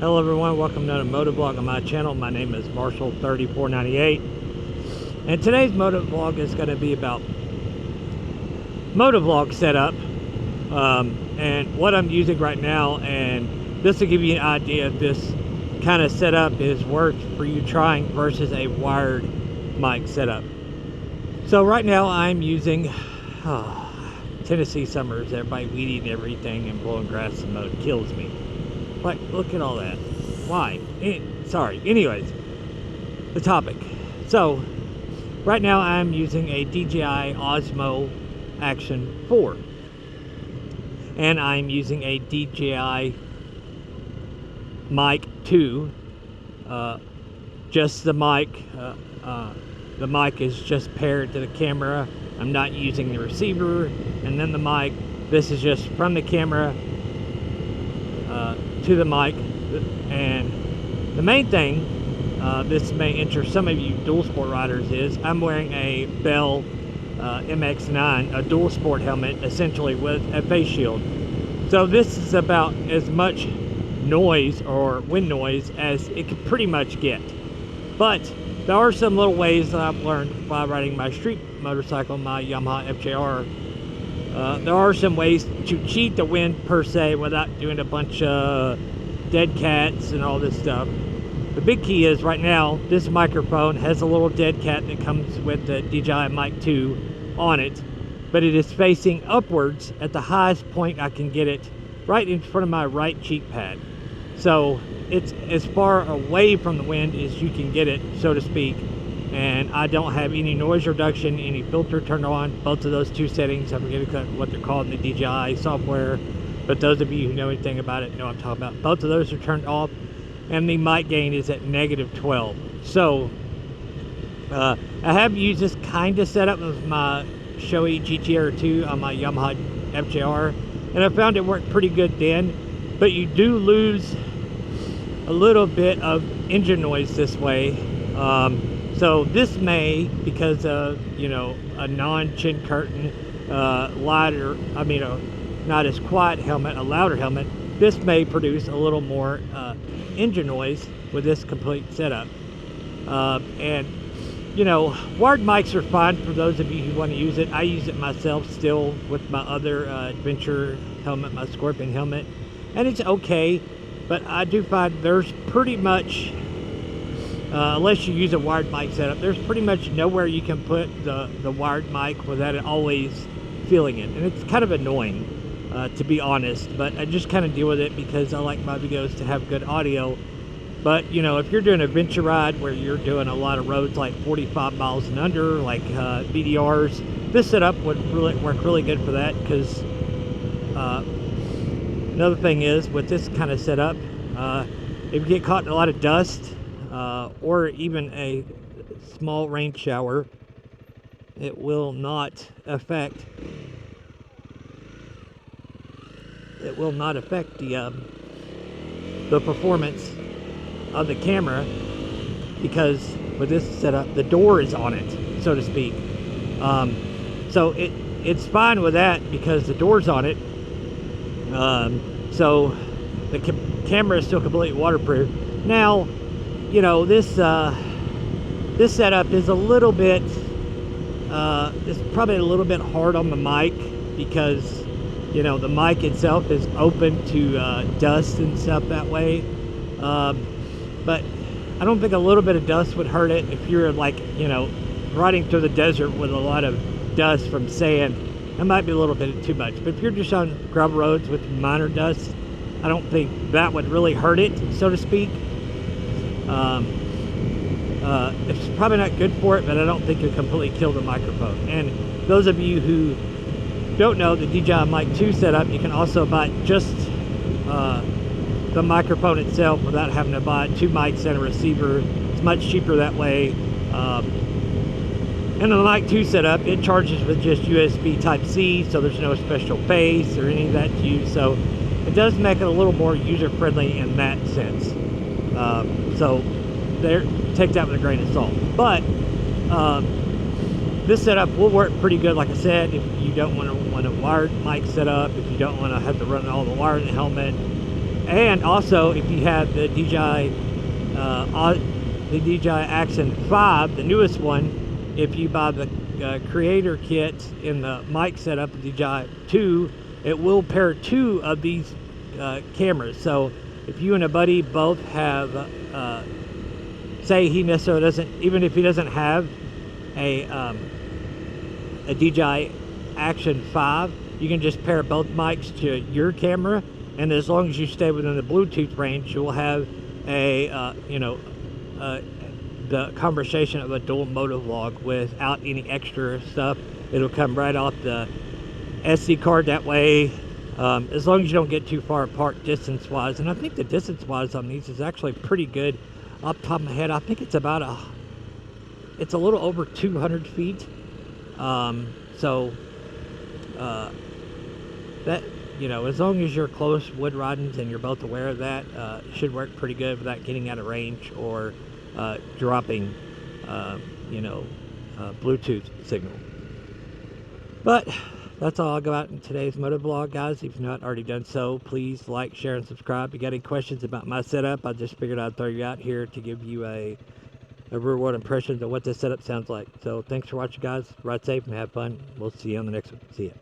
Hello everyone, welcome to another motovlog on my channel. My name is Marshall3498, and today's motovlog is going to be about motovlog setup and what I'm using right now, and this will give you an idea if this kind of setup is worth for you trying versus a wired mic setup. So right now I'm using Tennessee summers, everybody weeding everything and blowing grass and mud kills me. Like, look at all that. Why? Sorry. Anyways, the topic. So, right now I'm using a DJI Osmo Action 4. And I'm using a DJI Mic 2. Just the mic. The mic is just paired to the camera. I'm not using the receiver. And then the mic. This is just from the camera to the mic. And the main thing, this may interest some of you dual sport riders, is I'm wearing a Bell MX9, a dual sport helmet, essentially with a face shield. So this is about as much noise or wind noise as it could pretty much get. But there are some little ways that I've learned by riding my street motorcycle, my Yamaha FJR. There are some ways to cheat the wind per se without doing a bunch of dead cats and all this stuff. The big key is right now this microphone has a little dead cat that comes with the DJI Mic 2 on it, but it is facing upwards at the highest point I can get it, right in front of my right cheek pad. So it's as far away from the wind as you can get it, so to speak. And I don't have any noise reduction, any filter turned on. Both of those two settings, I forget what they're called in the DJI software, but those of you who know anything about it know what I'm talking about. Both of those are turned off, and the mic gain is at -12. So I have used this kind of setup with my Shoei GTR2 on my Yamaha FJR, and I found it worked pretty good then, but you do lose a little bit of engine noise this way. So this may, because of, you know, a non-chin curtain, lighter, not as quiet helmet, a louder helmet, this may produce a little more engine noise with this complete setup. And, you know, wired mics are fine for those of you who want to use it. I use it myself still with my other adventure helmet, my Scorpion helmet, and it's okay, but I do find there's pretty much, unless you use a wired mic setup, there's pretty much nowhere you can put the wired mic without it always feeling it. And it's kind of annoying, to be honest, but I just kind of deal with it because I like my videos to have good audio. But, you know, if you're doing a venture ride where you're doing a lot of roads like 45 miles and under, like BDRs, this setup would really work really good for that. Because another thing is, with this kind of setup, if you get caught in a lot of dust, or even a small rain shower, it will not affect the performance of the camera, because with this setup the door is on it, so to speak. So it's fine with that because the door's on it. So the camera is still completely waterproof. Now, you know, this setup is a little bit, it's probably a little bit hard on the mic because, you know, the mic itself is open to dust and stuff that way. But I don't think a little bit of dust would hurt it if you're, like, you know, riding through the desert with a lot of dust from sand. That might be a little bit too much. But if you're just on gravel roads with minor dust, I don't think that would really hurt it, so to speak. It's probably not good for it, but I don't think it'll completely kill the microphone. And those of you who don't know the DJI Mic 2 setup, you can also buy just the microphone itself without having to buy 2 mics and a receiver. It's much cheaper that way. And the Mic 2 setup, it charges with just USB Type-C, so there's no special face or any of that to use. So it does make it a little more user-friendly in that sense. So there, take that with a grain of salt. But this setup will work pretty good, like I said, if you don't want a wired mic setup, if you don't want to have to run all the wire in the helmet. And also, if you have the DJI Action 5, the newest one, if you buy the creator kit in the mic setup of DJI 2, it will pair 2 of these cameras. So if you and a buddy both have, say he necessarily doesn't, even if he doesn't have a DJI Action 5, you can just pair both mics to your camera, and as long as you stay within the Bluetooth range, you'll have a the conversation of a dual motovlog without any extra stuff. It'll come right off the SD card that way, as long as you don't get too far apart distance wise. And I think the distance wise on these is actually pretty good. Off the top of my head, I think it's about it's a little over 200 feet. That, you know, as long as you're close wood riding and you're both aware of that, it should work pretty good without getting out of range or dropping, Bluetooth signal. But that's all I'll go out in today's motovlog, guys. If you've not already done so, please like, share, and subscribe. If you got any questions about my setup, I just figured I'd throw you out here to give you a real world impression of what this setup sounds like. So thanks for watching, guys. Ride safe and have fun. We'll see you on the next one. See ya.